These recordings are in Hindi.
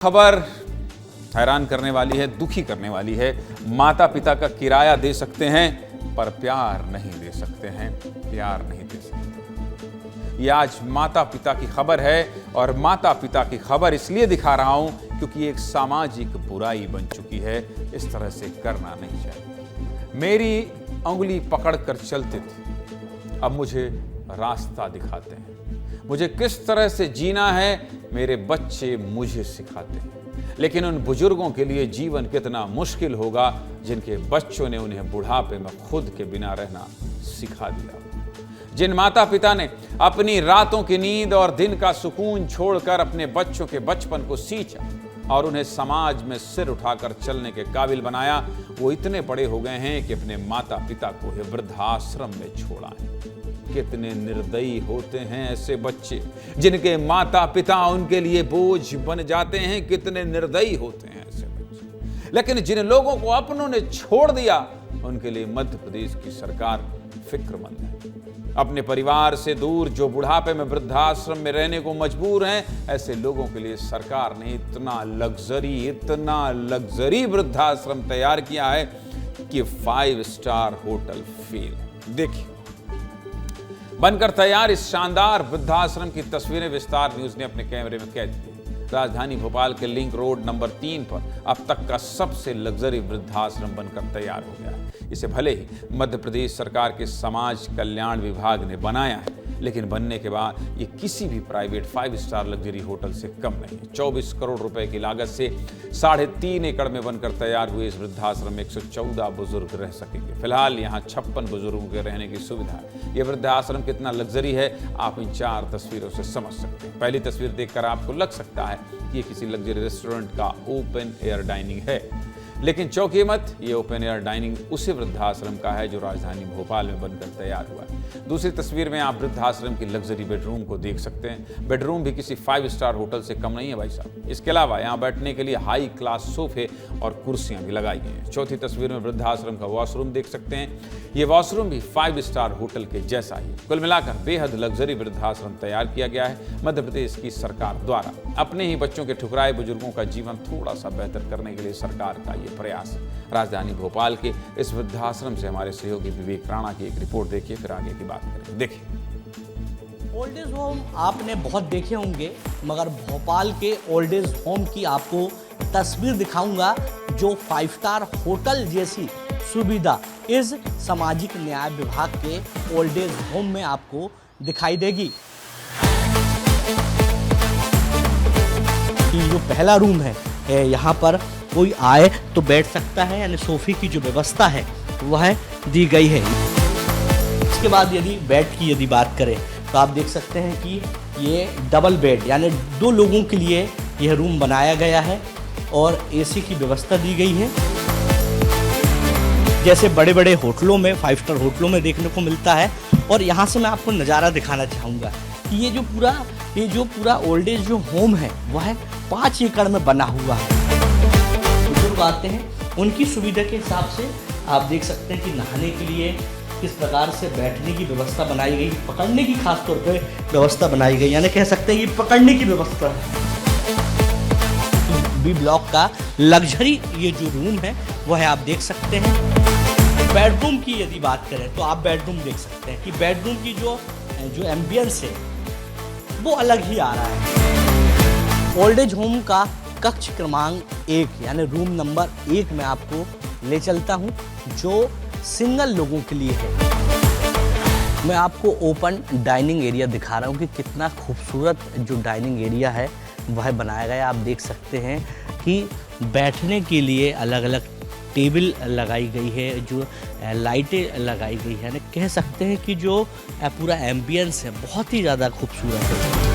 खबर हैरान करने वाली है, दुखी करने वाली है। माता पिता का किराया दे सकते हैं पर प्यार नहीं दे सकते हैं, प्यार नहीं दे सकते। ये आज माता पिता की खबर है और माता पिता की खबर इसलिए दिखा रहा हूं क्योंकि एक सामाजिक बुराई बन चुकी है। इस तरह से करना नहीं चाहिए। मेरी उंगली पकड़कर चलते थे, अब मुझे रास्ता दिखाते हैं। मुझे किस तरह से जीना है मेरे बच्चे मुझे सिखाते हैं। लेकिन उन बुजुर्गों के लिए जीवन कितना मुश्किल होगा जिनके बच्चों ने उन्हें बुढ़ापे में खुद के बिना रहना सिखा दिया। जिन माता पिता ने अपनी रातों की नींद और दिन का सुकून छोड़कर अपने बच्चों के बचपन को सींचा और उन्हें समाज में सिर उठाकर चलने के काबिल बनाया, वो इतने बड़े हो गए हैं कि अपने माता पिता को वृद्धाश्रम में छोड़ आए। कितने निर्दयी होते हैं ऐसे बच्चे जिनके माता पिता उनके लिए बोझ बन जाते हैं। कितने निर्दयी होते हैं ऐसे बच्चे। लेकिन जिन लोगों को अपनों ने छोड़ दिया उनके लिए मध्य प्रदेश की सरकार फिक्रमंद है। अपने परिवार से दूर जो बुढ़ापे में वृद्धाश्रम में रहने को मजबूर हैं, ऐसे लोगों के लिए सरकार ने इतना लग्जरी वृद्धाश्रम तैयार किया है कि 5 स्टार होटल फेल। देखिए, बनकर तैयार इस शानदार वृद्धाश्रम की तस्वीरें विस्तार न्यूज ने अपने कैमरे में कैद की। राजधानी भोपाल के लिंक रोड नंबर 3 पर अब तक का सबसे लग्जरी वृद्धाश्रम बनकर तैयार हो गया है। इसे भले ही मध्य प्रदेश सरकार के समाज कल्याण विभाग ने बनाया है, लेकिन बनने के बाद ये किसी भी प्राइवेट 5 स्टार लग्जरी होटल से कम नहीं है। 24 करोड़ रुपए की लागत से 3.5 एकड़ में बनकर तैयार हुए इस वृद्धाश्रम में 114 बुजुर्ग रह सकेंगे। फिलहाल यहाँ 56 बुजुर्गों के रहने की सुविधा है। ये वृद्धाश्रम कितना लग्जरी है आप इन 4 तस्वीरों से समझ सकते हैं। पहली तस्वीर देखकर आपको लग सकता है कि ये किसी लग्जरी रेस्टोरेंट का ओपन एयर डाइनिंग है, लेकिन चौंकिए मत, ये ओपन एयर डाइनिंग उसी वृद्धाश्रम का है जो राजधानी भोपाल में बनकर तैयार हुआ है। दूसरी तस्वीर में आप वृद्धाश्रम की लग्जरी बेडरूम को देख सकते हैं। बेडरूम भी किसी 5 स्टार होटल से कम नहीं है भाई साहब। इसके अलावा यहाँ बैठने के लिए हाई क्लास सोफे और कुर्सियां भी लगाई गई हैं। चौथी तस्वीर में वृद्धाश्रम का वॉशरूम देख सकते हैं। ये वॉशरूम भी 5 स्टार होटल के जैसा ही। कुल मिलाकर बेहद लग्जरी वृद्धाश्रम तैयार किया गया है मध्य प्रदेश की सरकार द्वारा। अपने ही बच्चों के ठुकराए बुजुर्गों का जीवन थोड़ा सा बेहतर करने के लिए सरकार का ये प्रयास। राजधानी भोपाल के इस वृद्धाश्रम से हमारे सहयोगी विवेक राणा की एक रिपोर्ट देखिए, फिर आगे की बात करें। देखिए, ओल्ड एज होम आपने बहुत देखे होंगे, मगर भोपाल के ओल्ड एज होम की आपको तस्वीर दिखाऊंगा जो 5 स्टार होटल जैसी सुविधा इस सामाजिक न्याय विभाग के ओल्ड एज होम में आपको दिखाई देगी। ये जो पहला रूम है, यहाँ पर कोई आए तो बैठ सकता है, यानी सोफे की जो व्यवस्था है वह दी गई है। इसके बाद यदि बेड की यदि बात करें तो आप देख सकते हैं कि ये डबल बेड यानी 2 लोगों के लिए यह रूम बनाया गया है और एसी की व्यवस्था दी गई है, जैसे बड़े बड़े होटलों में 5 स्टार होटलों में देखने को मिलता है। और यहाँ से मैं आपको नज़ारा दिखाना चाहूँगा कि ये जो पूरा ओल्ड एज जो होम है वह 5 एकड़ में बना हुआ है। बुजुर्ग आते हैं, उनकी सुविधा के हिसाब से आप देख सकते हैं कि नहाने के लिए किस प्रकार से बैठने की व्यवस्था बनाई गई, पकड़ने की खास तौर पे व्यवस्था बनाई गई, यानी कह सकते हैं कि पकड़ने की व्यवस्था है। बी ब्लॉक का लग्जरी ये जो रूम है वह आप देख सकते हैं। बेडरूम की यदि बात करें तो आप बेडरूम देख सकते हैं कि बेडरूम की जो एम्बियंस है वो अलग ही आ रहा है। ओल्ड एज होम का कक्ष क्रमांक 1 यानी रूम नंबर 1 में आपको ले चलता हूं जो सिंगल लोगों के लिए है। मैं आपको ओपन डाइनिंग एरिया दिखा रहा हूं कि कितना खूबसूरत जो डाइनिंग एरिया है वह बनाया गया। आप देख सकते हैं कि बैठने के लिए अलग अलग टेबल लगाई गई है, जो लाइटें लगाई गई है, यानी कह सकते हैं कि जो पूरा एम्बियंस है बहुत ही ज़्यादा खूबसूरत है।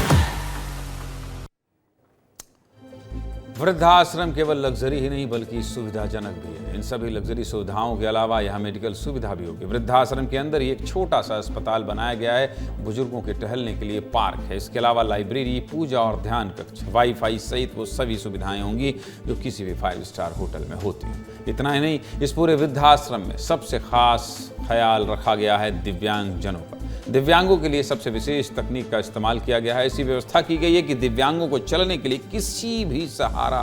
वृद्धाश्रम केवल लग्जरी ही नहीं बल्कि सुविधाजनक भी है। इन सभी लग्जरी सुविधाओं के अलावा यहाँ मेडिकल सुविधा भी होगी। वृद्धाश्रम के अंदर एक छोटा सा अस्पताल बनाया गया है, बुजुर्गों के टहलने के लिए पार्क है। इसके अलावा लाइब्रेरी, पूजा और ध्यान कक्ष, वाईफाई सहित वो सभी सुविधाएं होंगी जो किसी भी 5 स्टार होटल में होती हैं। इतना ही नहीं, इस पूरे वृद्धाश्रम में सबसे खास ख्याल रखा गया है दिव्यांग जनों का। दिव्यांगों के लिए सबसे विशेष तकनीक का इस्तेमाल किया गया है। ऐसी व्यवस्था की गई है कि दिव्यांगों को चलने के लिए किसी भी सहारा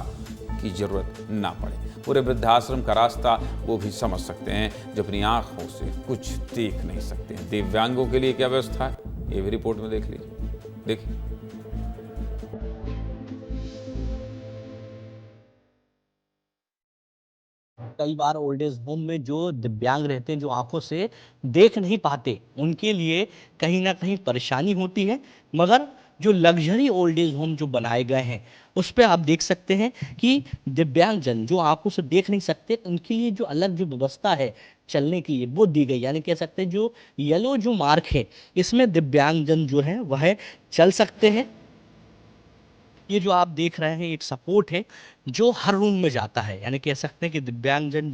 की जरूरत ना पड़े। पूरे वृद्धाश्रम का रास्ता वो भी समझ सकते हैं जो अपनी आंखों से कुछ देख नहीं सकते हैं। दिव्यांगों के लिए क्या व्यवस्था है, ये भी रिपोर्ट में देख लीजिए। देखिए, कई बार ओल्ड एज होम में जो दिव्यांग रहते हैं, जो आंखों से देख नहीं पाते, उनके लिए कहीं ना कहीं परेशानी होती है। मगर जो लग्जरी ओल्ड एज होम जो बनाए गए हैं, उस पे आप देख सकते हैं कि दिव्यांगजन जो आंखों से देख नहीं सकते, उनके लिए जो अलग जो व्यवस्था है चलने की, वो दी गई। यानी कह सकते हैं जो येलो जो मार्क है, इसमें दिव्यांगजन जो है वह चल सकते हैं। ये जो आप देख रहे हैं एक सपोर्ट है जो हर रूम में जाता है। यानी कह सकते हैं कि दिव्यांगजन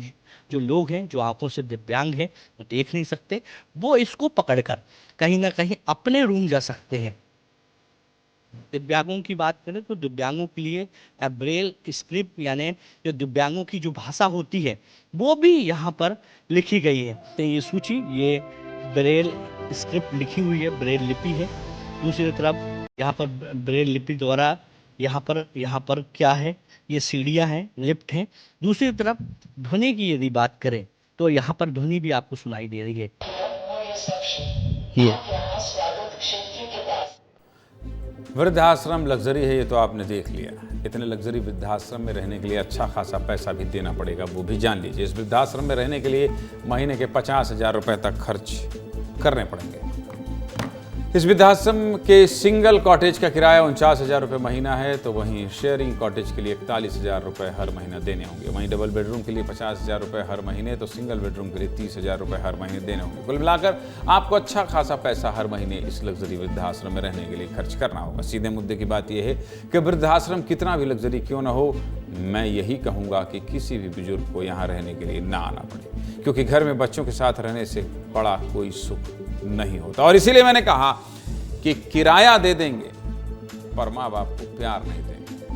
जो लोग हैं, जो आंखों से दिव्यांग हैं, वो देख नहीं सकते, वो इसको पकड़कर कहीं ना कहीं अपने रूम जा सकते हैं। दिव्यांगों की बात करें तो दिव्यांगों के लिए ब्रेल स्क्रिप्ट, यानी जो दिव्यांगों की जो भाषा होती है, वो भी यहाँ पर लिखी गई है। तो ये सूची, ये ब्रेल स्क्रिप्ट लिखी हुई है, ब्रेल लिपि है। दूसरी तरफ यहाँ पर ब्रेल लिपि द्वारा यहाँ पर क्या है, ये सीढ़ियाँ हैं, लिफ्ट हैं। दूसरी तरफ ध्वनि की यदि बात करें तो यहाँ पर ध्वनि भी आपको सुनाई दे रही है। ये वृद्धाश्रम लग्जरी है, ये तो आपने देख लिया। इतने लग्जरी वृद्धाश्रम में रहने के लिए अच्छा खासा पैसा भी देना पड़ेगा, वो भी जान लीजिए। इस वृद्धाश्रम में रहने के लिए महीने के 50,000 रुपए तक खर्च करने पड़ेंगे। इस वृद्धाश्रम के सिंगल कॉटेज का किराया 49,000 रुपये महीना है, तो वहीं शेयरिंग कॉटेज के लिए 41,000 रुपये हर महीना देने होंगे। वहीं डबल बेडरूम के लिए 50,000 रुपये हर महीने, तो सिंगल बेडरूम के लिए 30,000 रुपये हर महीने देने होंगे। कुल मिलाकर आपको अच्छा खासा पैसा हर महीने इस लग्जरी वृद्धाश्रम में रहने के लिए खर्च करना होगा। सीधे मुद्दे की बात यह है कि वृद्धाश्रम कितना भी लग्जरी क्यों ना हो, मैं यही कहूँगा कि किसी भी बुजुर्ग को यहाँ रहने के लिए ना आना पड़े, क्योंकि घर में बच्चों के साथ रहने से बड़ा कोई सुख नहीं होता। और इसीलिए मैंने कहा कि किराया दे देंगे पर माँ बाप को प्यार नहीं देंगे।